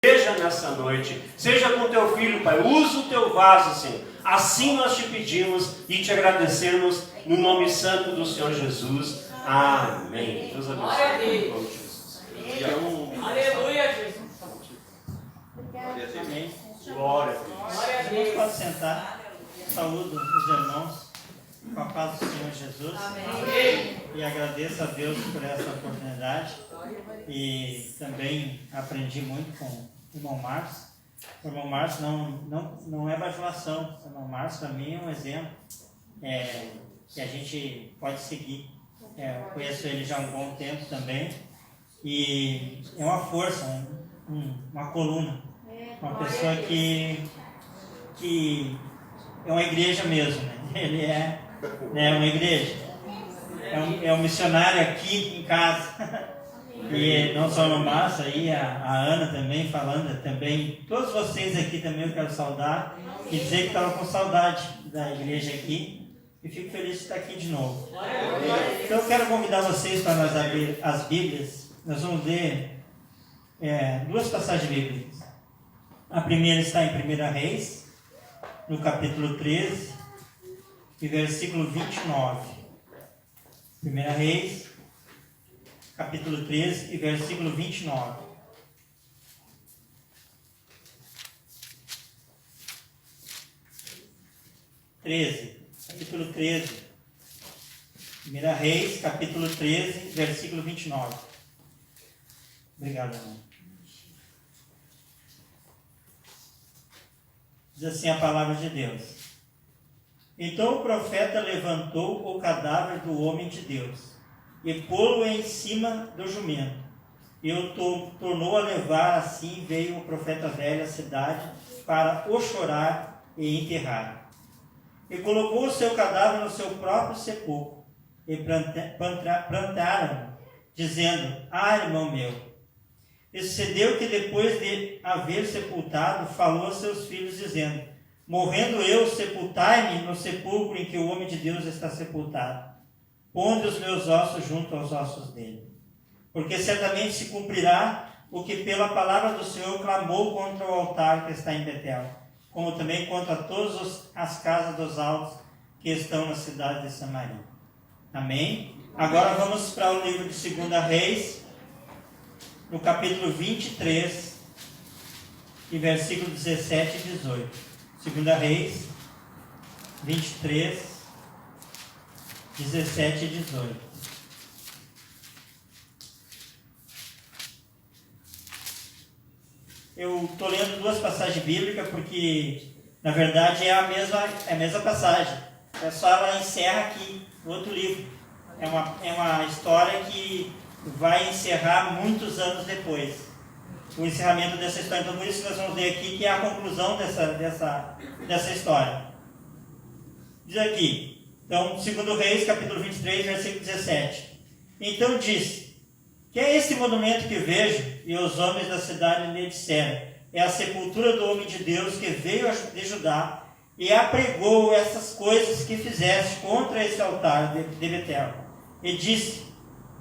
Seja nessa noite, seja com teu filho, Pai, usa o teu vaso, Senhor. Assim nós te pedimos e te agradecemos no nome santo do Senhor Jesus. Amém. Deus abençoe. Aleluia, Jesus. Amém. Glória a Deus. Você pode sentar. Saúdo os irmãos com a paz do Senhor Jesus. Amém. E agradeço a Deus por essa oportunidade. E também aprendi muito com o irmão Márcio. O irmão Márcio não é bajulação. O irmão Márcio, para mim, é um exemplo que a gente pode seguir. Eu conheço ele já há um bom tempo também. E é uma força, uma coluna. Uma pessoa que é uma igreja mesmo, né? Ele é uma igreja. É um missionário aqui em casa. E não só no Márcio, aí a Ana também falando, também, todos vocês aqui também eu quero saudar e dizer que estava com saudade da igreja aqui e fico feliz de estar aqui de novo. Então eu quero convidar vocês para nós abrir as Bíblias. Nós vamos ler duas passagens bíblicas. A primeira está em 1 Reis, no capítulo 13, e versículo 29. 1 Reis, capítulo 13 e versículo 29. Capítulo 13. 1 Reis, capítulo 13, versículo 29. Obrigado, irmão. Diz assim a palavra de Deus. Então o profeta levantou o cadáver do homem de Deus e pô-lo em cima do jumento. E o tornou a levar, assim veio o profeta velho à cidade para o chorar e enterrar. E colocou o seu cadáver no seu próprio sepulcro e plantaram, dizendo: Ah, irmão meu. E sucedeu que depois de haver sepultado, falou a seus filhos, dizendo: Morrendo eu, sepultai-me no sepulcro em que o homem de Deus está sepultado. Ponde os meus ossos junto aos ossos dele. Porque certamente se cumprirá o que pela palavra do Senhor clamou contra o altar que está em Betel, como também contra todas as casas dos altos que estão na cidade de Samaria. Amém? Agora vamos para o livro de 2 Reis, no capítulo 23, e versículo 17 e 18. 2 Reis, 23, 17 e 18. Eu estou lendo duas passagens bíblicas porque, na verdade, é a mesma passagem. É só ela encerra aqui no outro livro. É uma história que vai encerrar muitos anos depois. O encerramento dessa história. Então, por isso que nós vamos ver aqui que é a conclusão dessa história. Diz aqui, então, 2 Reis, capítulo 23, versículo 17. Então disse: Que é esse monumento que vejo? E os homens da cidade lhe disseram: É a sepultura do homem de Deus que veio de Judá e apregou essas coisas que fizeste contra esse altar de Betel. E disse: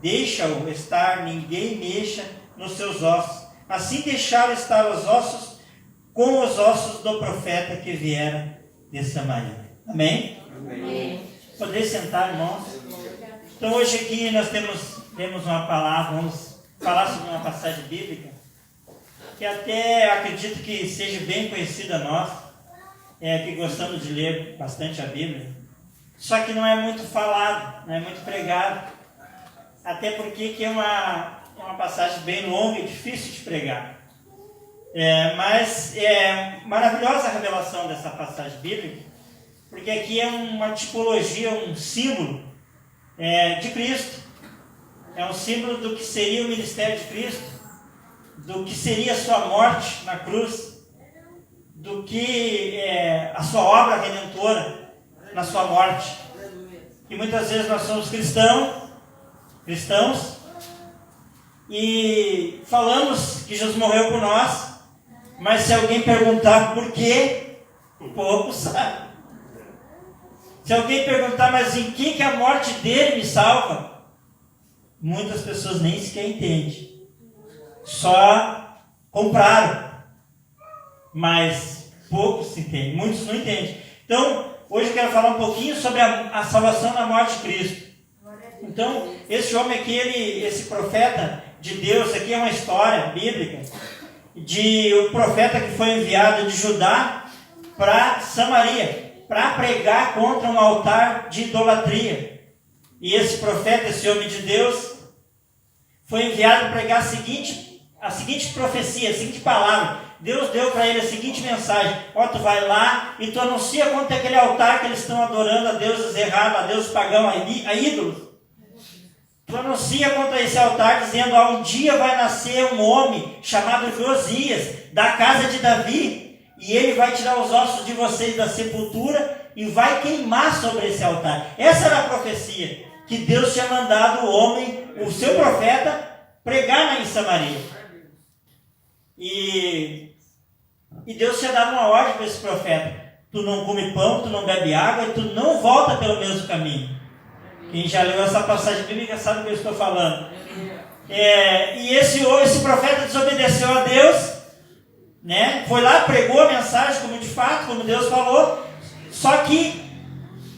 Deixa-o estar, ninguém mexa nos seus ossos. Assim deixaram estar os ossos com os ossos do profeta que viera de Samaria. Amém? Amém. Poder sentar, irmãos. Então hoje aqui nós temos uma palavra, vamos falar sobre uma passagem bíblica que até acredito que seja bem conhecida a nós, que gostamos de ler bastante a Bíblia, só que não é muito falado, não é muito pregado, até porque que é uma passagem bem longa e difícil de pregar. Mas é maravilhosa a revelação dessa passagem bíblica, porque aqui é uma tipologia, um símbolo de Cristo. É um símbolo do que seria o ministério de Cristo, do que seria a sua morte na cruz, do que a sua obra redentora na sua morte. E muitas vezes nós somos cristãos, e falamos que Jesus morreu por nós, mas se alguém perguntar por quê, pouco sabe. Se alguém perguntar, mas em que a morte dele me salva? Muitas pessoas nem sequer entendem. Só compraram mas poucos entendem, muitos não entendem. Então, hoje eu quero falar um pouquinho sobre a salvação na morte de Cristo. Então, esse homem aqui, esse profeta de Deus, aqui é uma história bíblica de um profeta que foi enviado de Judá para Samaria, para pregar contra um altar de idolatria. E esse profeta, esse homem de Deus, foi enviado para pregar a seguinte profecia, a seguinte palavra. Deus deu para ele a seguinte mensagem: ó, tu vai lá e tu anuncia contra aquele altar que eles estão adorando a deuses errados, a deuses pagãos, a ídolos. Tu anuncia contra esse altar dizendo: ó, um dia vai nascer um homem chamado Josias, da casa de Davi, e ele vai tirar os ossos de vocês da sepultura e vai queimar sobre esse altar. Essa era a profecia que Deus tinha mandado o homem, o seu profeta, pregar em Samaria. E Deus tinha dado uma ordem para esse profeta: tu não come pão, tu não bebe água e tu não volta pelo mesmo caminho. Quem já leu essa passagem bíblica sabe o que eu estou falando. E esse profeta desobedeceu a Deus, né? Foi lá, pregou a mensagem como Deus falou. Só que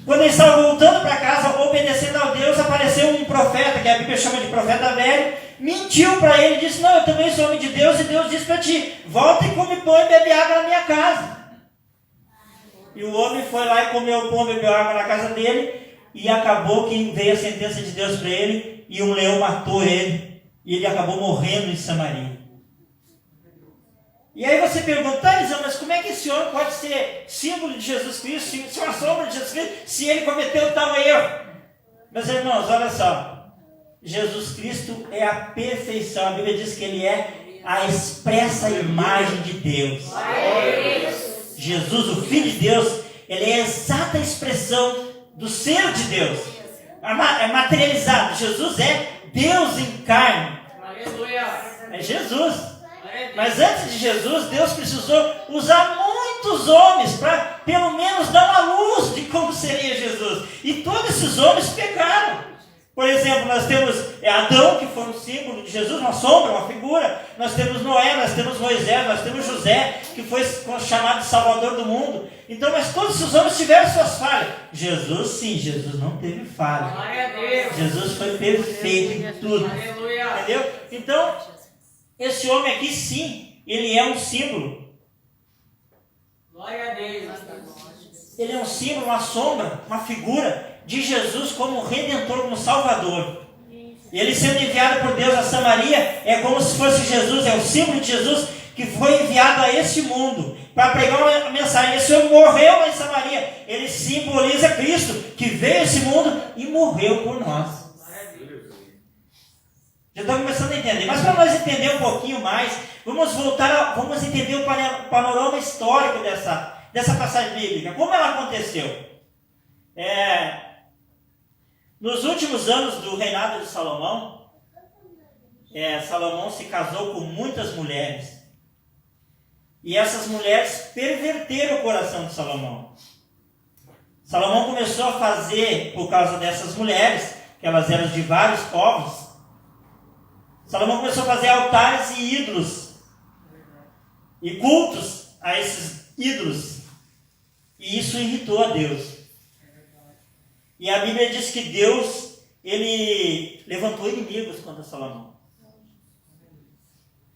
quando ele estava voltando para casa, obedecendo a Deus, apareceu um profeta, que a Bíblia chama de profeta velho, mentiu para ele, disse: não, eu também sou homem de Deus, e Deus disse para ti: volta e come pão e bebe água na minha casa. E o homem foi lá e comeu pão e bebeu água na casa dele, e acabou que veio a sentença de Deus para ele, e um leão matou ele, e ele acabou morrendo em Samaria. E aí você pergunta: Elisão, mas como é que esse homem pode ser símbolo de Jesus Cristo, ser uma sombra de Jesus Cristo, se ele cometeu tal erro? Meus irmãos, olha só, Jesus Cristo é a perfeição. A Bíblia diz que ele é a expressa imagem de Deus. Jesus, o Filho de Deus, ele é a exata expressão do ser de Deus. É materializado. Jesus é Deus em carne. É Jesus. Mas antes de Jesus, Deus precisou usar muitos homens para pelo menos dar uma luz de como seria Jesus. E todos esses homens pecaram. Por exemplo, nós temos Adão, que foi um símbolo de Jesus, uma sombra, uma figura. Nós temos Noé, nós temos Moisés, nós temos José, que foi chamado de Salvador do mundo. Então, mas todos esses homens tiveram suas falhas. Jesus, sim, Jesus não teve falha. Jesus foi perfeito em tudo. Entendeu? Então, esse homem aqui, sim, ele é um símbolo. Glória a Deus. Ele é um símbolo, uma sombra, uma figura de Jesus como Redentor, como Salvador. E ele sendo enviado por Deus a Samaria, é como se fosse Jesus, é o símbolo de Jesus que foi enviado a este mundo para pregar uma mensagem. Esse homem morreu em Samaria. Ele simboliza Cristo, que veio a esse mundo e morreu por nós. Já estamos começando a entender. Mas para nós entender um pouquinho mais, vamos entender o panorama histórico dessa passagem bíblica. Como ela aconteceu? Nos últimos anos do reinado de Salomão, Salomão se casou com muitas mulheres. E essas mulheres perverteram o coração de Salomão. Salomão começou a fazer, por causa dessas mulheres, que elas eram de vários povos, Salomão começou a fazer altares e ídolos, e cultos a esses ídolos. E isso irritou a Deus. E a Bíblia diz que Deus, ele levantou inimigos contra Salomão.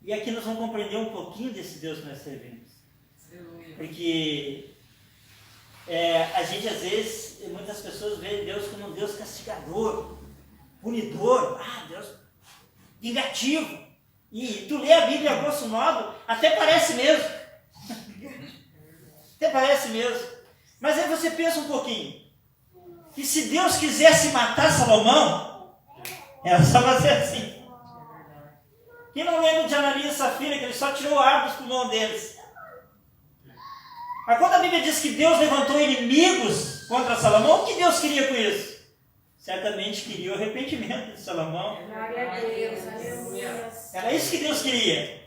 E aqui nós vamos compreender um pouquinho desse Deus que nós servimos. Porque a gente às vezes, muitas pessoas veem Deus como um Deus castigador, punidor, Deus vingativo. E tu lê a Bíblia a grosso modo, até parece mesmo. Até parece mesmo. Mas aí você pensa um pouquinho. Que se Deus quisesse matar Salomão, era só fazer assim. Quem não lembra de Ananias e Safira, que ele só tirou árvores para o mão deles? Mas quando a Bíblia diz que Deus levantou inimigos contra Salomão, o que Deus queria com isso? Certamente queria o arrependimento de Salomão. Era isso que Deus queria.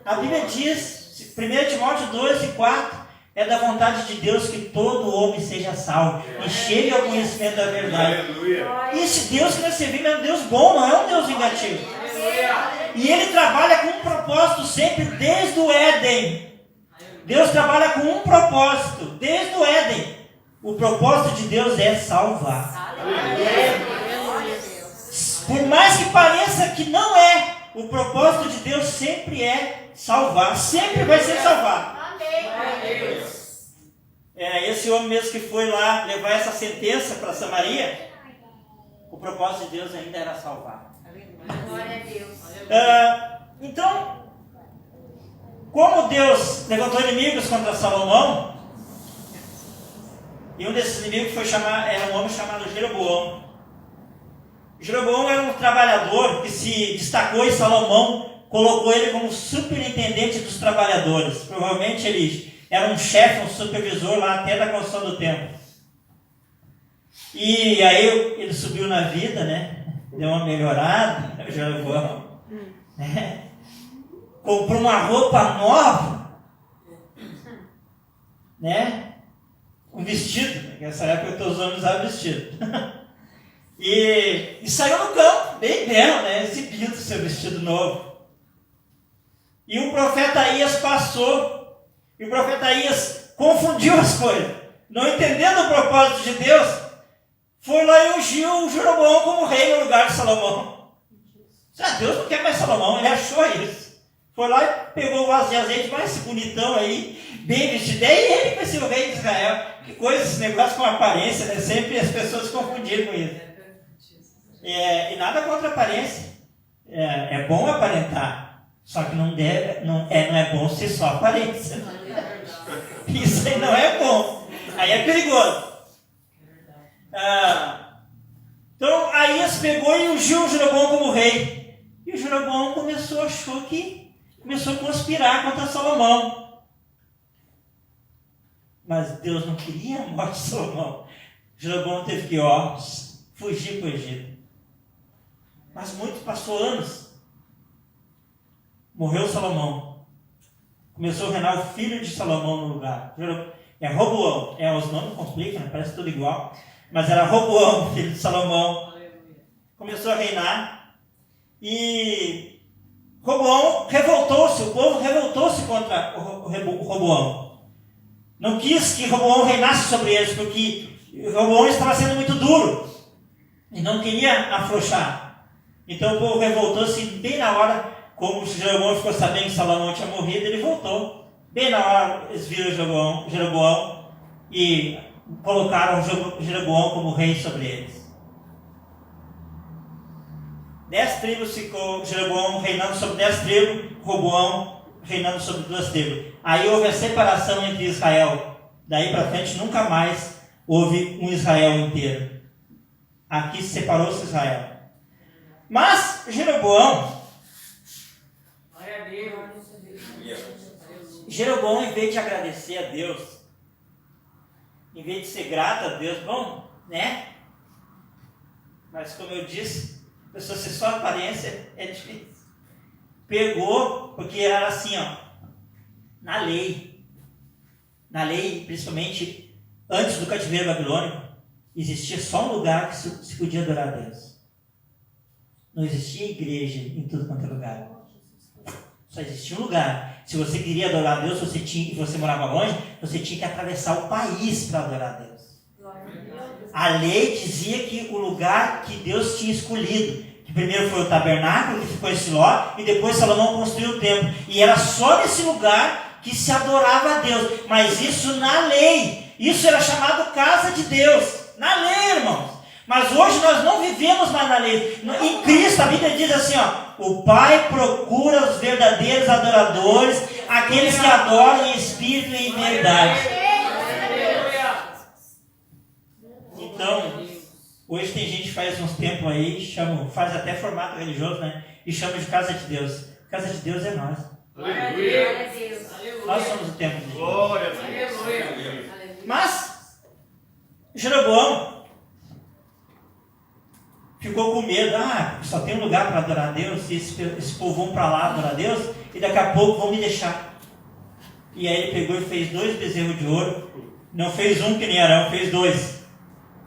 A Bíblia diz, 1 Timóteo 2 e 4, é da vontade de Deus que todo homem seja salvo e chegue ao conhecimento da verdade. E esse Deus que nós servimos é um Deus bom, não é um Deus vingativo. E ele trabalha com um propósito sempre desde o Éden. Deus trabalha com um propósito, desde o Éden. O propósito de Deus é salvar. Por mais que pareça que não é, o propósito de Deus sempre é salvar, sempre vai ser salvar. Esse homem mesmo que foi lá levar essa sentença para Samaria, o propósito de Deus ainda era salvar. Glória a Deus. Então, como Deus levantou inimigos contra Salomão, e um desses inimigos era um homem chamado Jeroboão. Jeroboão era um trabalhador que se destacou e Salomão colocou ele como superintendente dos trabalhadores. Provavelmente ele era um chefe, um supervisor lá até da construção do templo. E aí ele subiu na vida, né? Deu uma melhorada, Jeroboão, né? Comprou uma roupa nova, né? Um vestido, nessa época todos os homens usavam vestido. E saiu no campo, bem belo, né? Exibindo seu vestido novo. E o profeta Aías passou, e o profeta Aías confundiu as coisas, não entendendo o propósito de Deus, foi lá e ungiu o Jeroboão como rei no lugar de Salomão. Deus não quer mais Salomão, ele achou isso. Foi lá e pegou o vaso de azeite mais bonitão aí, bem vestido, e ele vai ser o rei de Israel. Que coisa esse negócio com aparência, né? Sempre as pessoas se confundiram com isso. E nada contra a aparência. É bom aparentar, só que não é bom ser só aparência. Isso aí não é bom. Aí é perigoso. Então Aías pegou e ungiu o Jeroboão como rei. E o Jeroboão começou a conspirar contra Salomão. Mas Deus não queria a morte de Salomão. Jeroboão teve que fugir para o Egito. Mas passou anos. Morreu Salomão. Começou a reinar o filho de Salomão no lugar. Roboão. Os nomes complicam, né? Parece tudo igual. Mas era Roboão, filho de Salomão. Começou a reinar. E Roboão revoltou-se. O povo revoltou-se contra o Roboão. Não quis que Roboão reinasse sobre eles, porque Roboão estava sendo muito duro. E não queria afrouxar. Então o povo revoltou-se bem na hora, como Jeroboão ficou sabendo que Salomão tinha morrido, ele voltou. Bem na hora eles viram Jeroboão e colocaram Jeroboão como rei sobre eles. 10 tribos ficou Jeroboão reinando sobre 10 tribos, Roboão reinando sobre 2 tribos. Aí houve a separação entre Israel. Daí para frente nunca mais houve um Israel inteiro. Aqui separou-se Israel. Mas Jeroboão, em vez de agradecer a Deus, em vez de ser grato a Deus, bom, né? Mas como eu disse, a pessoa ser só aparência é difícil. Pegou, porque era assim, na lei, principalmente antes do cativeiro babilônico, existia só um lugar que se podia adorar a Deus. Não existia igreja em tudo quanto é lugar. Só existia um lugar. Se você queria adorar a Deus, você morava longe, você tinha que atravessar o país para adorar a Deus. A lei dizia que o lugar que Deus tinha escolhido, que primeiro foi o tabernáculo, que ficou em Siló, e depois Salomão construiu o templo. E era só nesse lugar que se adorava a Deus. Mas isso na lei. Isso era chamado casa de Deus. Na lei, irmãos. Mas hoje nós não vivemos mais na lei. Em Cristo, a Bíblia diz assim, o Pai procura os verdadeiros adoradores, aqueles que adoram em espírito e em verdade. Então, hoje tem gente que faz uns tempos aí, faz até formato religioso, né? E chama de casa de Deus. Casa de Deus é nós. Glória a Deus. Nós somos o templo de Deus. Glória a Deus. Mas Jeroboão ficou com medo. Só tem um lugar para adorar a Deus, e esse povo vão para lá adorar a Deus, e daqui a pouco vão me deixar. E aí ele pegou e fez 2 bezerros de ouro. Não fez um que nem Arão, fez 2.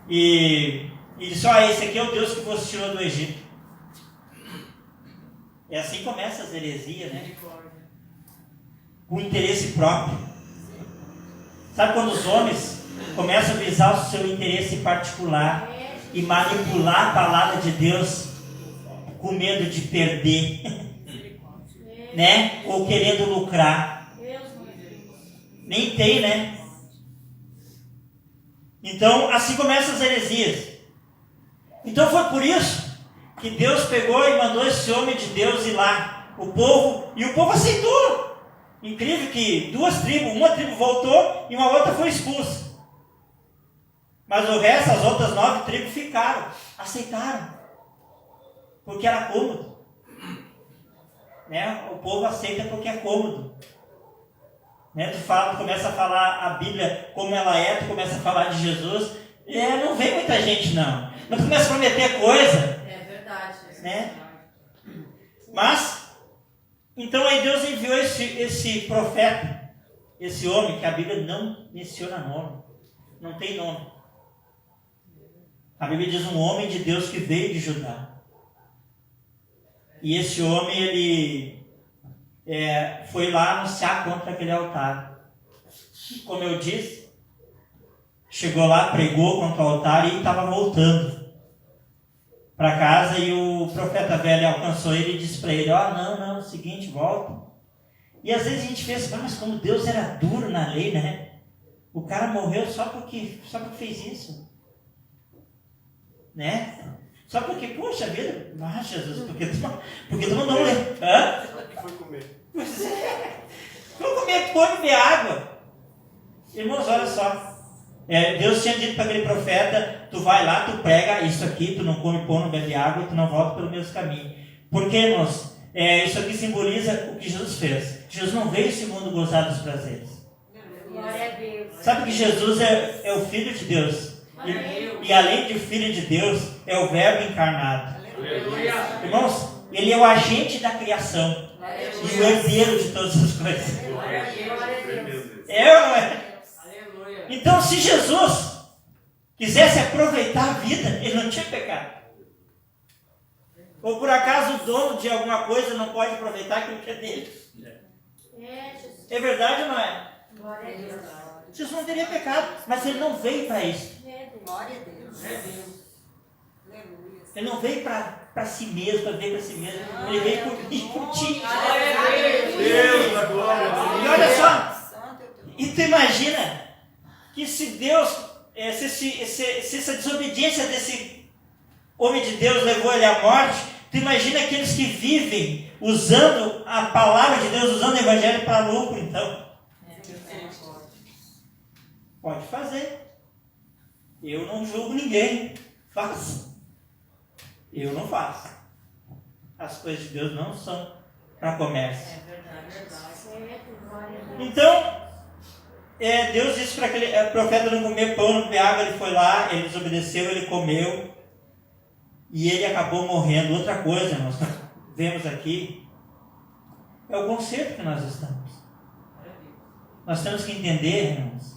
E disse, esse aqui é o Deus que você tirou do Egito. É assim que começa as heresias, né? Com interesse próprio. Sabe quando os homens começam a visar o seu interesse particular e manipular a palavra de Deus com medo de perder, né? Ou querendo lucrar. Nem tem, né? Então, assim começam as heresias. Então foi por isso que Deus pegou e mandou esse homem de Deus ir lá. O povo aceitou. Incrível que duas tribos, uma tribo voltou e uma outra foi expulsa. Mas o resto, as outras 9 tribos ficaram, aceitaram. Porque era cômodo. Né? O povo aceita porque é cômodo. Né? Tu começa a falar a Bíblia como ela é, tu começa a falar de Jesus, não vem muita gente não. Mas tu começa a prometer coisa. É verdade. Né? Mas, então aí Deus enviou esse profeta, esse homem, que a Bíblia não menciona nome. Não tem nome. A Bíblia diz um homem de Deus que veio de Judá. E esse homem, ele foi lá anunciar contra aquele altar. Como eu disse, chegou lá, pregou contra o altar e estava voltando para casa, e o profeta velho alcançou ele e disse para ele: não, é o seguinte, volta. E às vezes a gente pensa, mas como Deus era duro na lei, né? O cara morreu só porque fez isso. Né? Só porque, poxa vida, Jesus, porque tu não ler. Hã? Foi comer. Pois é. Vamos comer pão e beber água. Irmãos, olha só. Deus tinha dito para aquele profeta: tu vai lá, tu prega isso aqui, tu não come pão, não bebe água e tu não volta pelo mesmo caminho. Porque, irmãos, isso aqui simboliza o que Jesus fez. Jesus não veio esse mundo gozar dos prazeres. Glória a Deus. Sabe que Jesus é o Filho de Deus. E além de Filho de Deus, é o Verbo encarnado. Aleluia. Irmãos, ele é o agente da criação e o herdeiro de todas as coisas. Glória a Deus. Glória a Deus. É ou não é? Aleluia. Então, se Jesus quisesse aproveitar a vida, ele não tinha pecado. Ou por acaso o dono de alguma coisa não pode aproveitar aquilo que é dele? Jesus. É verdade ou não é? Glória a Deus. Jesus não teria pecado, mas ele não veio para isso. Glória a Deus. É Deus. Aleluia. Ele não veio para si mesmo, para ver para si mesmo. Ele veio por mim, por ti. Deus da glória. E olha só, e tu imagina que se Deus, se essa desobediência desse homem de Deus levou ele à morte, tu imagina aqueles que vivem usando a palavra de Deus, usando o evangelho para lucro, então. Pode fazer. Eu não julgo ninguém. Faça. Eu não faço. As coisas de Deus não são para comércio. Então, Deus disse para aquele profeta não comer pão, não beber água. Ele foi lá, ele desobedeceu, ele comeu. E ele acabou morrendo. Outra coisa, nós vemos aqui, é o conceito que nós estamos. Nós temos que entender, irmãos,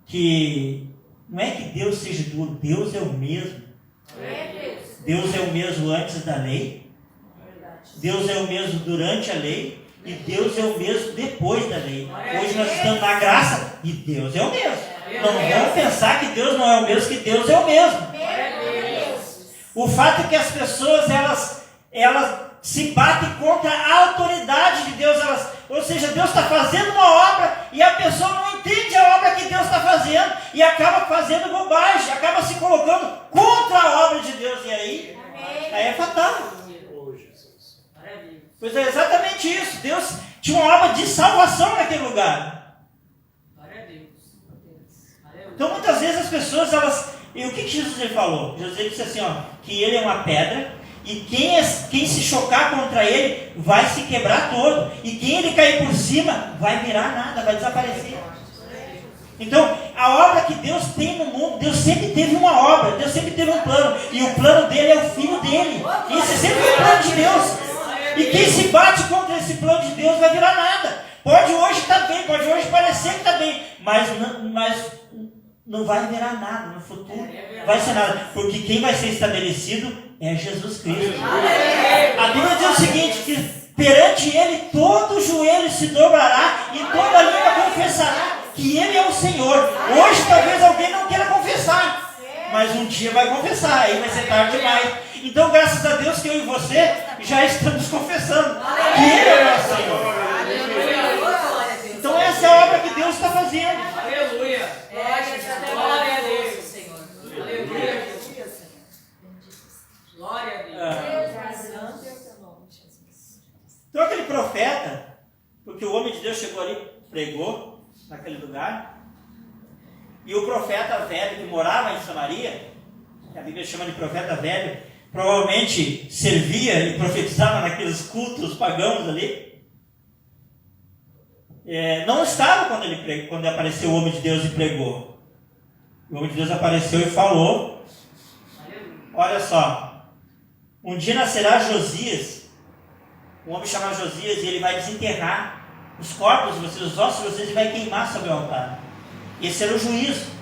que não é que Deus seja duro, Deus é o mesmo. Deus é o mesmo antes da lei, Deus é o mesmo durante a lei e Deus é o mesmo depois da lei. Hoje nós estamos na graça e Deus é o mesmo. Não vamos pensar que Deus não é o mesmo, que Deus é o mesmo. O fato é que as pessoas elas se batem contra a autoridade de Deus. Ou seja, Deus está fazendo uma obra e a pessoa não entende a obra que Deus está fazendo e acaba fazendo bobagem, acaba se colocando contra a obra de Deus. E aí é fatal. Pois é exatamente isso. Deus tinha uma obra de salvação naquele lugar. Então muitas vezes as pessoas, e o que Jesus falou? Jesus disse assim, que ele é uma pedra e quem se chocar contra ele vai se quebrar todo. E quem ele cair por cima vai virar nada, vai desaparecer. Então, a obra que Deus tem no mundo, Deus sempre teve uma obra, Deus sempre teve um plano. E o plano dele é o Filho dele. Esse sempre foi o plano de Deus. E quem se bate contra esse plano de Deus vai virar nada. Pode hoje estar bem, pode hoje parecer que está bem, mas não vai virar nada no futuro. Vai ser nada, porque quem vai ser estabelecido é Jesus Cristo. A Bíblia diz o seguinte, que perante ele todo joelho se dobrará e toda língua confessará que Ele é o Senhor. Hoje talvez alguém não queira confessar, mas um dia vai confessar, aí vai ser tarde demais. Então, graças a Deus que eu e você já estamos confessando que Ele é o nosso Senhor. Então essa é a obra que Deus está fazendo. Aleluia. Glória a Deus, Senhor. Aleluia. Glória a Deus. Então aquele profeta, porque o homem de Deus chegou ali, pregou naquele lugar, e o profeta velho que morava em Samaria, que a Bíblia chama de profeta velho, provavelmente servia e profetizava naqueles cultos pagãos ali. Não estava quando apareceu o homem de Deus e pregou. O homem de Deus apareceu e falou: olha só, um dia nascerá Josias, um homem chamado Josias, e ele vai desenterrar os corpos de vocês, os ossos de vocês, e vai queimar sobre o altar. Esse era o juízo.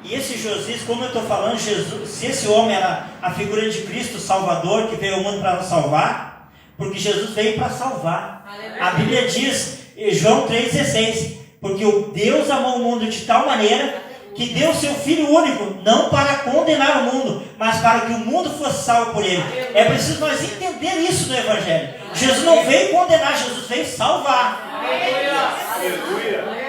E esse Josias, como eu estou falando, Jesus, se esse homem era a figura de Cristo, Salvador, que veio ao mundo para nos salvar, porque Jesus veio para salvar. A Bíblia diz, João 3,16, porque o Deus amou o mundo de tal maneira que deu seu Filho único, não para condenar o mundo, mas para que o mundo fosse salvo por ele. É preciso nós entender isso no Evangelho. Jesus não veio condenar, Jesus veio salvar. Aleluia.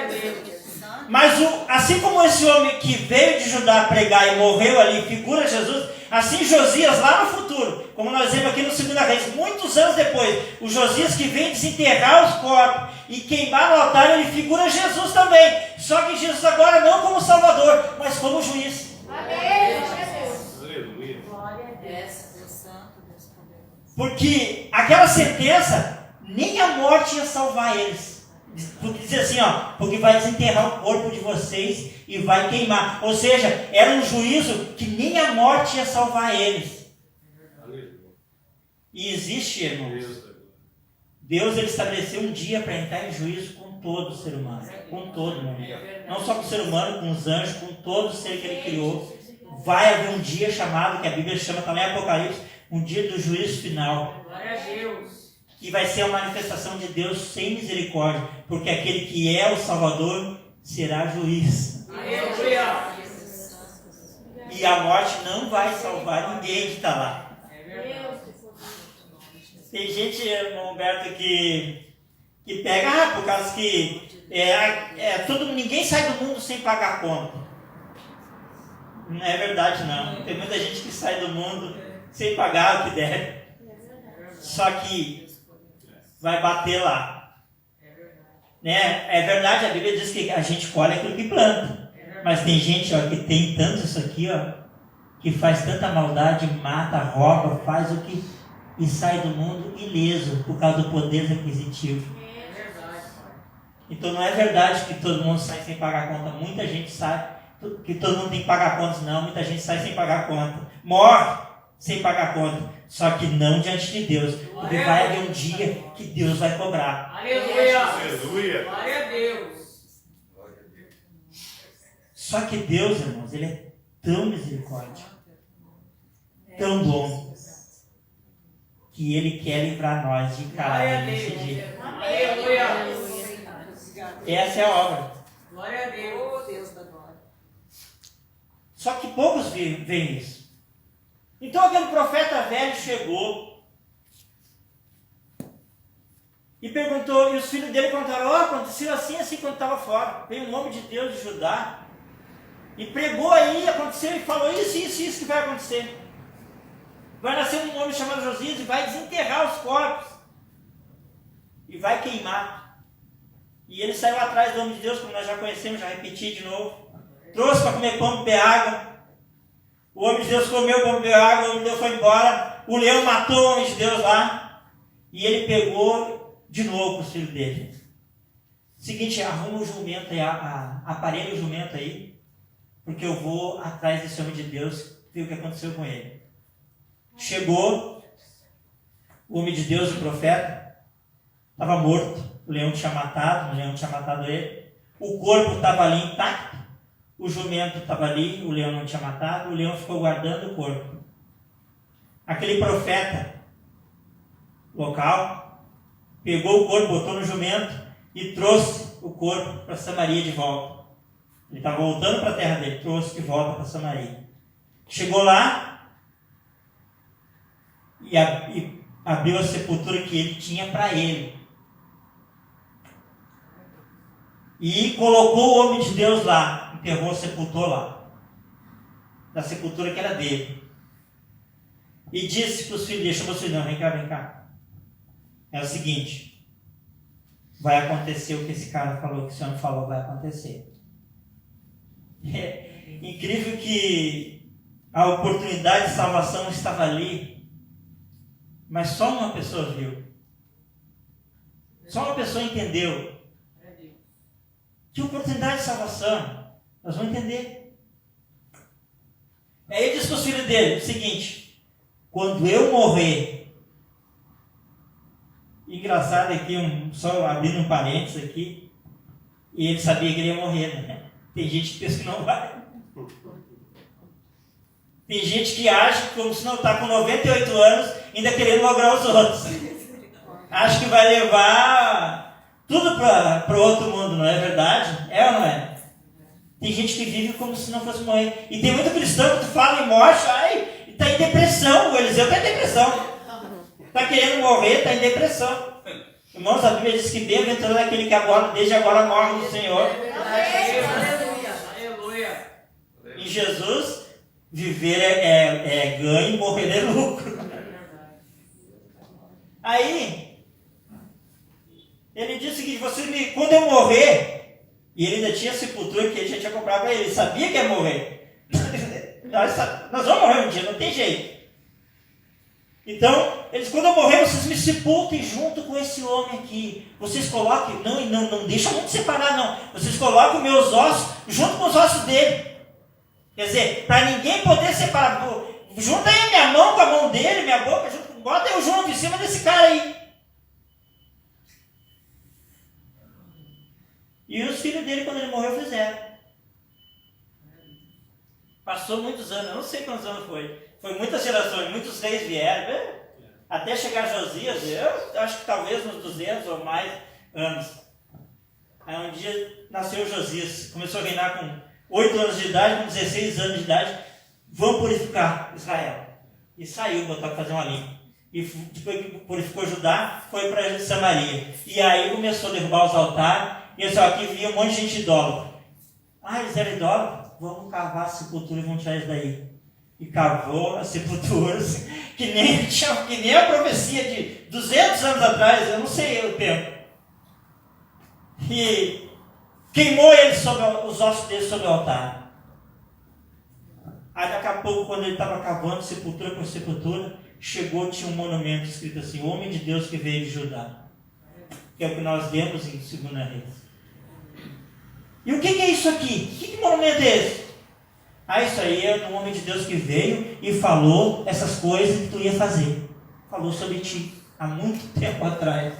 Mas assim como esse homem que veio de Judá pregar e morreu ali, figura Jesus, assim Josias lá no futuro, como nós vemos aqui no 2 Reis, muitos anos depois, o Josias que vem desenterrar os corpos e queimar no altar, ele figura Jesus também. Só que Jesus agora não como Salvador, mas como juiz. Amém. Aleluia. Glória a Deus. Deus santo, Deus poderoso. Porque aquela sentença, nem a morte ia salvar eles. Porque diz assim, porque vai desenterrar o corpo de vocês e vai queimar. Ou seja, era um juízo que nem a morte ia salvar eles. E existe, irmãos, Deus ele estabeleceu um dia para entrar em juízo com todo ser humano, com todo mundo. Não só com o ser humano, com os anjos, com todo ser que ele criou. Vai haver um dia chamado, que a Bíblia chama também Apocalipse, um dia do juízo final. Glória a Deus. Que vai ser a manifestação de Deus sem misericórdia, porque aquele que é o Salvador será juiz. Aleluia. E a morte não vai salvar ninguém que está lá. Tem gente, irmão Humberto, que pega, por causa que ninguém sai do mundo sem pagar conta. Não é verdade, não. Tem muita gente que sai do mundo sem pagar o que deve. Só que vai bater lá. Né? É verdade, a Bíblia diz que a gente colhe aquilo que planta. Mas tem gente que tem tanto isso aqui, que faz tanta maldade, mata, rouba, faz o que... e sai do mundo ileso por causa do poder aquisitivo. Então não é verdade que todo mundo sai sem pagar conta. Muita gente sai, que todo mundo tem que pagar contas. Não, muita gente sai sem pagar conta. Morre sem pagar conta. Só que não diante de Deus. Porque vai haver um dia que Deus vai cobrar. Aleluia. Aleluia. Glória a Deus. Só que Deus, irmãos, Ele é tão misericórdia, tão bom, que Ele quer livrar nós de encarar Ele nesse dia. Aleluia. Essa é a obra. Glória a Deus. Deus da glória. Só que poucos veem isso. Então aquele profeta velho chegou e perguntou, e os filhos dele contaram, aconteceu assim quando estava fora. Veio um homem de Deus de Judá e pregou aí, aconteceu e falou isso que vai acontecer. Vai nascer um homem chamado Josias e vai desenterrar os corpos e vai queimar. E ele saiu atrás do homem de Deus, como nós já conhecemos, já repeti de novo. Trouxe para comer pão e beber água. O homem de Deus comeu pão e bebeu água, o homem de Deus foi embora. O leão matou o homem de Deus lá. E ele pegou de novo os filhos dele. Seguinte, arruma o jumento aí, aparelha o jumento aí, porque eu vou atrás desse homem de Deus, ver o que aconteceu com ele. Chegou, o homem de Deus, o profeta, estava morto. O leão tinha matado ele. O corpo estava ali intacto. O jumento estava ali, o leão não tinha matado. O leão ficou guardando o corpo. Aquele profeta local pegou o corpo, botou no jumento e trouxe o corpo para Samaria de volta. Ele estava voltando para a terra dele, trouxe de volta para Samaria. Chegou lá e abriu a sepultura que ele tinha para ele. E colocou o homem de Deus lá, enterrou, sepultou lá, na sepultura que era dele. E disse para os filhos dele, chamou os filhos, não, vem cá. É o seguinte, vai acontecer o que esse cara falou, que o Senhor falou, vai acontecer. É incrível que a oportunidade de salvação estava ali, mas só uma pessoa viu. Só uma pessoa entendeu. Que oportunidade de salvação? Nós vamos entender. Aí ele disse para os filhos dele o seguinte: quando eu morrer, engraçado aqui, só abrindo um parênteses aqui, e ele sabia que ele ia morrer, né? Tem gente que pensa que não vai. Tem gente que age como se não está com 98 anos, ainda querendo lograr os outros. Acha que vai levar tudo para o outro mundo, não é verdade? É ou não é? Tem gente que vive como se não fosse morrer. E tem muito cristão que tu fala em morte, está em depressão. O Eliseu está em depressão. Está querendo morrer, está em depressão. Irmãos, a Bíblia diz que bem-aventurado é aquele que agora, desde agora morre no Senhor. Aleluia. Em Jesus, viver é ganho e morrer é lucro. Aí, ele disse o seguinte: quando eu morrer, e ele ainda tinha sepultura que ele já tinha comprado para ele sabia que ia morrer. Nós vamos morrer um dia, não tem jeito. Então, ele disse: quando eu morrer, vocês me sepultem junto com esse homem aqui. Vocês coloquem, não deixa muito separar, não. Vocês colocam meus ossos junto com os ossos dele. Quer dizer, para ninguém poder separar. Junta aí minha mão com a mão dele, minha boca, bota eu junto em cima desse cara aí. E os filhos dele, quando ele morreu, fizeram. Passou muitos anos, eu não sei quantos anos foi. Foi muitas gerações, muitos reis vieram, até chegar Josias, eu acho que talvez uns 200 ou mais anos. Aí um dia nasceu Josias, começou a reinar com 8 anos de idade, com 16 anos de idade. Vamos purificar Israel. E saiu, botou para fazer uma limpa. E depois que purificou Judá, foi para Samaria. E aí começou a derrubar os altares. E eu aqui via um monte de gente idólatra. Eles eram idólatras? Vamos cavar a sepultura e vamos tirar isso daí. E cavou as sepulturas, que nem a profecia de 200 anos atrás, eu não sei o tempo. E queimou os ossos dele sobre o altar. Aí daqui a pouco, quando ele estava cavando sepultura por sepultura, chegou, tinha um monumento escrito assim: o homem de Deus que veio de Judá. Que é o que nós lemos em 2 Reis. E o que é isso aqui? Que monumento é esse? Isso aí é um homem de Deus que veio e falou essas coisas que tu ia fazer. Falou sobre ti, há muito tempo atrás.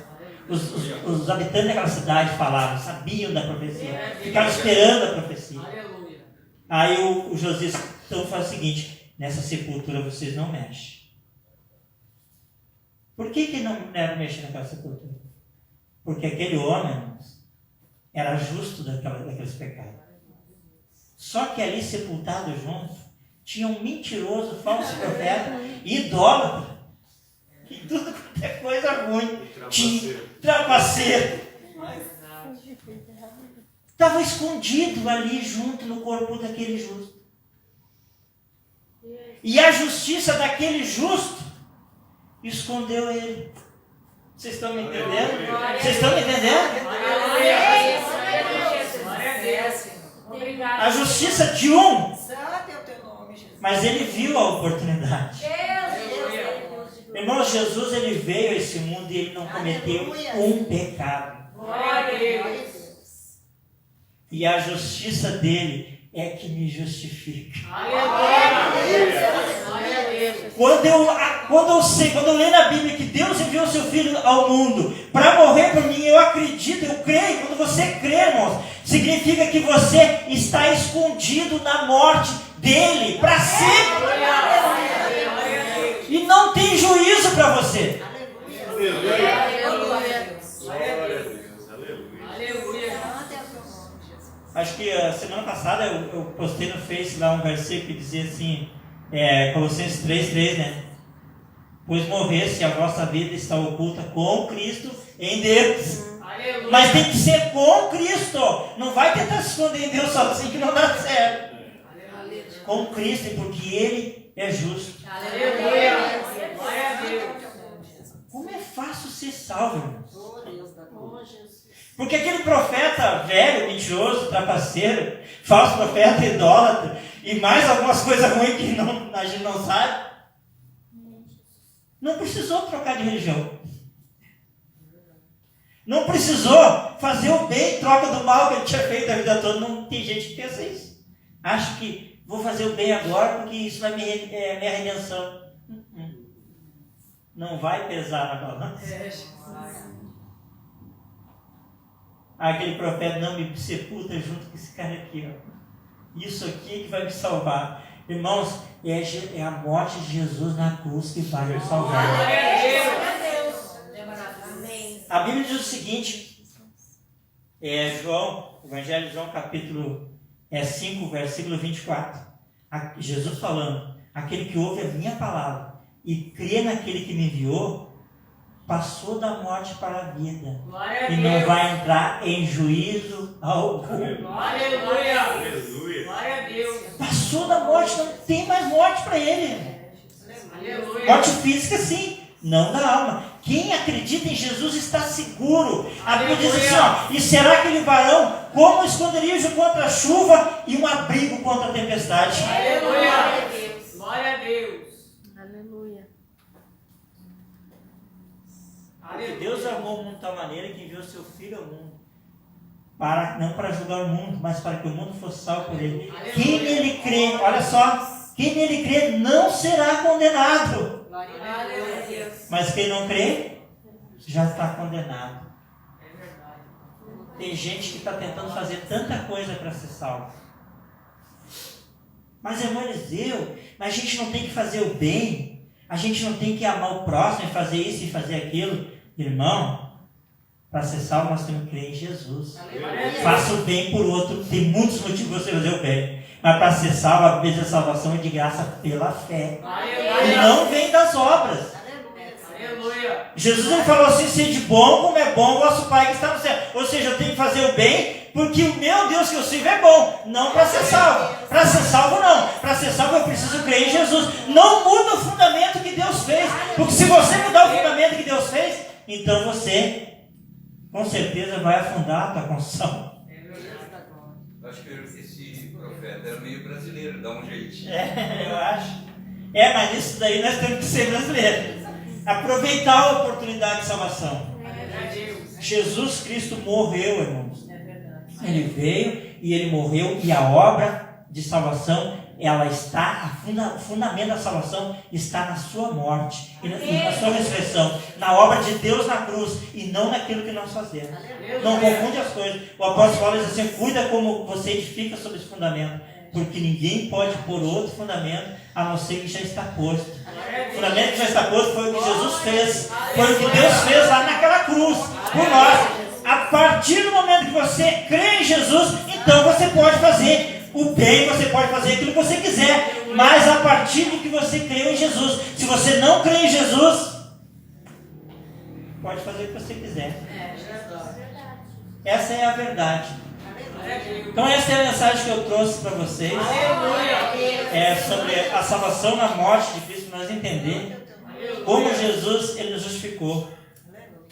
Os habitantes daquela cidade falaram, sabiam da profecia, ficaram esperando a profecia. Aleluia. Aí o Josias então faz o seguinte: nessa sepultura vocês não mexem. Por que não mexer naquela sepultura? Porque aquele homem, irmãos, era justo daqueles pecados. Só que ali sepultado junto, tinha um mentiroso, falso profeta, idólatra, e tudo quanto é coisa ruim. Trapaceiro. Estava escondido ali junto no corpo daquele justo. E a justiça daquele justo escondeu ele. Vocês estão me entendendo? Vocês estão me entendendo? A justiça de um. Mas ele viu a oportunidade. Irmãos, Jesus ele veio a esse mundo e ele não cometeu um pecado. E a justiça dele é que me justifica. Quando eu leio na Bíblia que Deus enviou seu Filho ao mundo para morrer por mim, eu acredito, eu creio. Quando você crê, irmãos, significa que você está escondido na morte dele para sempre. E não tem juízo para você. Aleluia. Acho que a semana passada eu postei no Face lá um versículo que dizia assim, Colossenses 3:3, né? Pois morresse a vossa vida está oculta com Cristo em Deus. Aleluia. Mas tem que ser com Cristo. Não vai tentar se esconder em Deus sozinho que não dá certo. Com Cristo, porque Ele é justo. Aleluia. Glória a Deus. Como é fácil ser salvo, irmãos? Oh, Deus da glória. Porque aquele profeta velho, mentiroso, trapaceiro, falso profeta, idólatra, e mais algumas coisas ruins que a gente não sabe, não precisou trocar de religião. Não precisou fazer o bem em troca do mal que ele tinha feito a vida toda. Não tem gente que pensa isso. Acha que vou fazer o bem agora porque isso vai minha redenção. Não vai pesar na balança. Aquele profeta não me sepulta junto com esse cara aqui. Ó. Isso aqui é que vai me salvar. Irmãos, é a morte de Jesus na cruz que vai nos salvar. A Bíblia diz o seguinte, João, Evangelho de João, capítulo 5, versículo 24. Jesus falando, aquele que ouve a minha palavra e crê naquele que me enviou, passou da morte para a vida e não vai entrar em juízo algum. Aleluia. Aleluia. Glória a Deus. Passou da morte, não tem mais morte para ele. Aleluia. Morte física sim, não da alma. Quem acredita em Jesus está seguro. A Bíblia diz assim, ó, e será aquele varão como um esconderijo contra a chuva e um abrigo contra a tempestade. Aleluia. Glória a Deus. Aleluia. Deus amou o mundo de tal maneira que enviou seu Filho ao mundo. Não para julgar o mundo, mas para que o mundo fosse salvo por ele. Aleluia. Quem nele crê, olha só, quem nele crê não será condenado. Aleluia. Mas quem não crê, já está condenado. É verdade. Tem gente que está tentando fazer tanta coisa para ser salvo. Mas irmão Eliseu, mas a gente não tem que fazer o bem, a gente não tem que amar o próximo e fazer isso e fazer aquilo. Irmão, para ser salvo nós temos que crer em Jesus. Faça o bem por outro, tem muitos motivos para você fazer o bem. Mas para ser salvo, a vez da salvação é de graça pela fé. E não vem das obras. Aleluia. Jesus ele falou assim, sede bom como é bom o vosso Pai que está no céu. Ou seja, eu tenho que fazer o bem porque o meu Deus que eu sirvo é bom. Não para ser salvo. Para ser salvo não. Para ser salvo eu preciso crer em Jesus. Não muda o fundamento que Deus fez. Porque se você mudar o fundamento que Deus fez, então você com certeza vai afundar a tua construção. Acho que esse profeta era meio brasileiro, dá um jeitinho. Eu acho. Mas nisso daí nós temos que ser brasileiros. Aproveitar a oportunidade de salvação. Jesus Cristo morreu, irmãos. Ele veio e ele morreu, e a obra de salvação, ela está, o fundamento da salvação está na sua morte e na sua ressurreição, na obra de Deus na cruz e não naquilo que nós fazemos. Não confunde as coisas. O apóstolo Paulo diz assim, cuida como você edifica sobre esse fundamento, porque ninguém pode pôr outro fundamento a não ser que já está posto. O fundamento que já está posto foi o que Jesus fez, foi o que Deus fez lá naquela cruz por nós. A partir do momento que você crê em Jesus, então você pode fazer o bem, você pode fazer aquilo que você quiser, mas a partir do que você crê em Jesus. Se você não crê em Jesus, pode fazer o que você quiser. Essa é a verdade. Então essa é a mensagem que eu trouxe para vocês. Sobre a salvação na morte de Cristo, nós entender como Jesus ele nos justificou.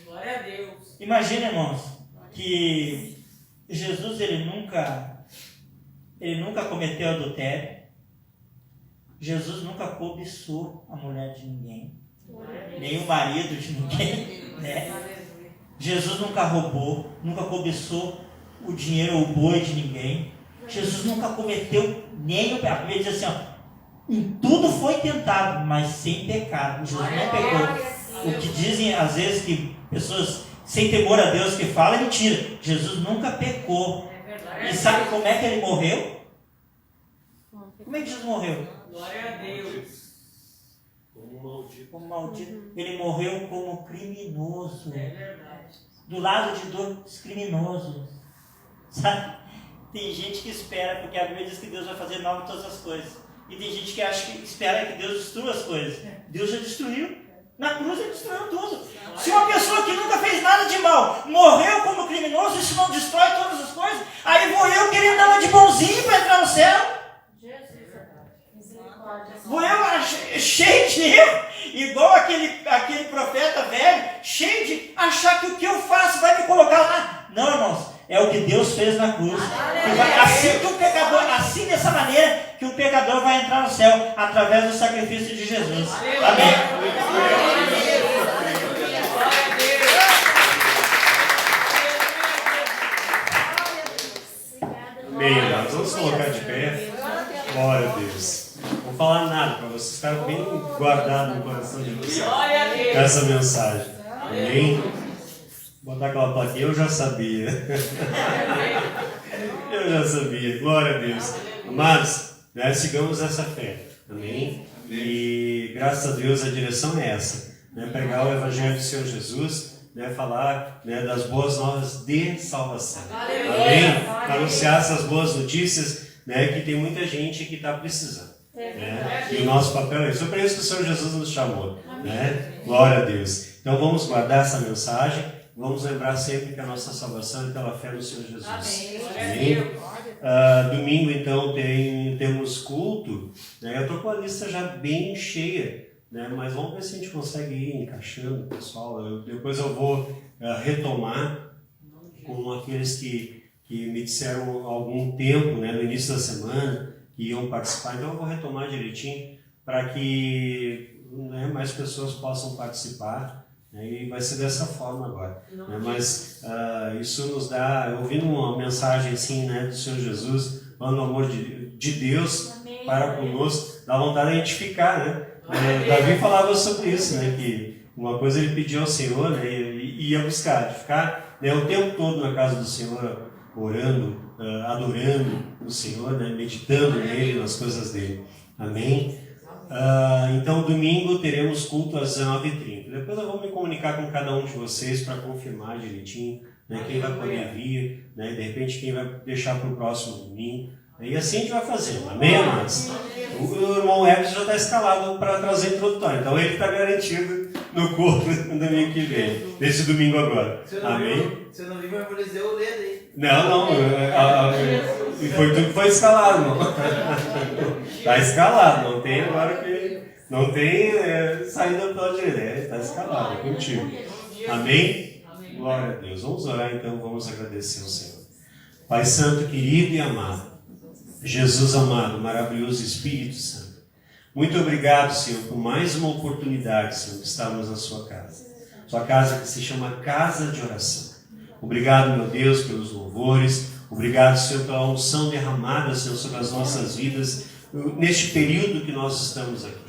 Glória a Deus. Imagina, irmãos, que Jesus ele nunca cometeu adultério. Jesus nunca cobiçou a mulher de ninguém, nem o marido de ninguém, né? Jesus nunca roubou, nunca cobiçou o dinheiro ou o boi de ninguém. Jesus nunca cometeu nem o pecado. Ele diz assim, ó, em tudo foi tentado, mas sem pecado. Jesus não pecou. O que dizem às vezes que pessoas sem temor a Deus que falam é mentira. Jesus nunca pecou. E sabe como é que ele morreu? Como é que Jesus morreu? Glória a Deus. Como maldito. Ele morreu como criminoso. É verdade. Do lado de dois criminosos. Sabe? tem gente que espera, porque a Bíblia diz que Deus vai fazer nova todas as coisas. E tem gente que acha que espera que Deus destrua as coisas. Deus já destruiu. Na cruz ele destruiu tudo. Se uma pessoa que nunca fez nada de mal morreu como criminoso, isso não destrói todas as coisas? Aí vou eu querendo dar uma de bonzinho para entrar no céu? Vou eu cheio de erro, igual aquele profeta velho, cheio de achar que o que eu faço vai me colocar lá. Não, irmãos, é o que Deus fez na cruz. Assim dessa maneira que o pecador vai entrar no céu, através do sacrifício de Jesus. Amém. Amém, amados. Vamos colocar de pé. Glória a Deus. Não vou falar nada para vocês ficarem bem guardados no coração de vocês. Essa mensagem. Amém? Vou botar aquela plaquinha. Eu já sabia. Eu já sabia. Glória a Deus. Amados, né, sigamos essa fé. Amém? E graças a Deus a direção é essa. Né, pregar o Evangelho do Senhor Jesus. Né, falar, né, das boas novas de salvação. Amém? Anunciar essas boas notícias, né, que tem muita gente que está precisando. Né? E o nosso papel é isso. Foi para isso que o Senhor Jesus nos chamou. Né? Glória a Deus. Então vamos guardar essa mensagem. Vamos lembrar sempre que a nossa salvação é pela fé no Senhor Jesus. Amém? Domingo, então, temos culto. Né? Eu estou com a lista já bem cheia. Né? Mas vamos ver se a gente consegue ir encaixando, pessoal. Depois eu vou retomar com aqueles que me disseram há algum tempo, né, no início da semana, que iam participar. Então eu vou retomar direitinho para que, né, mais pessoas possam participar. Né? E vai ser dessa forma agora. Né? Mas isso nos dá, ouvindo uma mensagem assim, né, do Senhor Jesus, falando o amor de Deus para conosco, dá vontade de a gente ficar, né? Davi falava sobre isso, né, que uma coisa ele pediu ao Senhor, né, e ia buscar, de ficar, né, o tempo todo na casa do Senhor, orando, adorando o Senhor, né, meditando nele, nas coisas dele. Amém? Então, domingo teremos culto às 19h30. Depois eu vou me comunicar com cada um de vocês para confirmar direitinho, né, quem vai poder vir, né, de repente quem vai deixar para o próximo domingo. E assim a gente vai fazendo. Amém, amados? O irmão Everson já está escalado para trazer introdutório, então ele está garantido no culto no domingo que vem, nesse domingo agora. Amém? Se eu não vi, vai dizer o dedo aí. Não, foi tudo que foi escalado, irmão. Está escalado, não tem agora que. Não tem saída pela direita, está escalado, é contigo. Amém? Glória a Deus. Vamos orar então, vamos agradecer ao Senhor. Pai Santo, querido e amado, Jesus amado, maravilhoso Espírito Santo, muito obrigado, Senhor, por mais uma oportunidade, Senhor, de estarmos na sua casa que se chama Casa de Oração. Obrigado, meu Deus, pelos louvores, obrigado, Senhor, pela unção derramada, Senhor, sobre as nossas vidas, neste período que nós estamos aqui.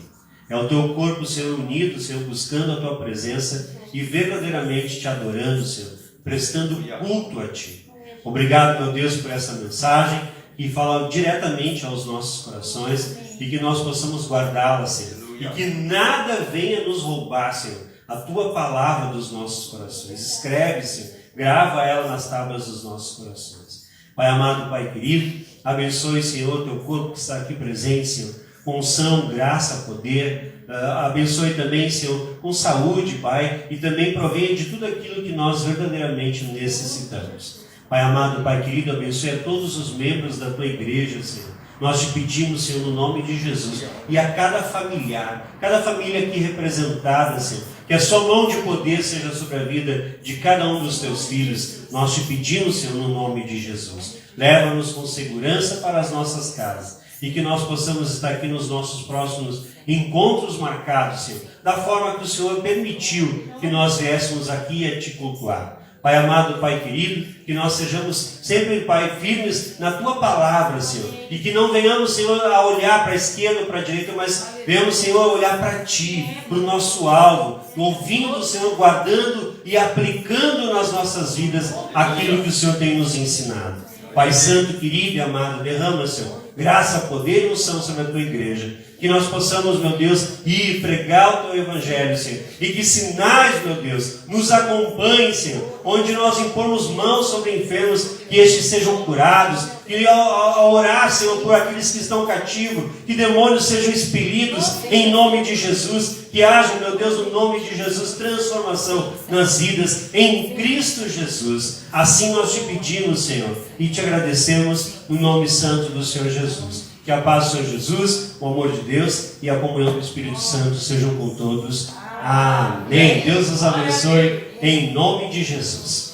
É o teu corpo, Senhor, unido, Senhor, buscando a tua presença e verdadeiramente te adorando, Senhor, prestando culto a ti. Obrigado, meu Deus, por essa mensagem que fala diretamente aos nossos corações e que nós possamos guardá-la, Senhor. E que nada venha nos roubar, Senhor, a tua palavra dos nossos corações. Escreve, Senhor, grava ela nas tábuas dos nossos corações. Pai amado, Pai querido, abençoe, Senhor, teu corpo que está aqui presente, Senhor, com unção, graça, poder. Abençoe também, Senhor, com saúde, Pai, e também provenha de tudo aquilo que nós verdadeiramente necessitamos. Pai amado, Pai querido, abençoe a todos os membros da tua igreja, Senhor. Nós te pedimos, Senhor, no nome de Jesus, e a cada familiar, cada família aqui representada, Senhor, que a sua mão de poder seja sobre a vida de cada um dos teus filhos. Nós te pedimos, Senhor, no nome de Jesus. Leva-nos com segurança para as nossas casas e que nós possamos estar aqui nos nossos próximos encontros marcados, Senhor, da forma que o Senhor permitiu que nós viéssemos aqui a te cultuar. Pai amado, Pai querido, que nós sejamos sempre, Pai, firmes na Tua palavra, Senhor. E que não venhamos, Senhor, a olhar para a esquerda ou para a direita, mas venhamos, Senhor, a olhar para Ti, para o nosso alvo, ouvindo, Senhor, guardando e aplicando nas nossas vidas aquilo que o Senhor tem nos ensinado. Pai santo, querido e amado, derrama, Senhor, graça, poder e unção sobre a Tua igreja. Que nós possamos, meu Deus, ir pregar o Teu Evangelho, Senhor. E que sinais, meu Deus, nos acompanhem, Senhor. Onde nós impormos mãos sobre enfermos, que estes sejam curados, E ao orar, Senhor, por aqueles que estão cativos, que demônios sejam expelidos em nome de Jesus. Que haja, meu Deus, no nome de Jesus, transformação nas vidas em Cristo Jesus. Assim nós te pedimos, Senhor, e te agradecemos no nome santo do Senhor Jesus. Que a paz do Senhor Jesus, o amor de Deus e a comunhão do Espírito Santo sejam com todos. Amém. Deus nos abençoe em nome de Jesus.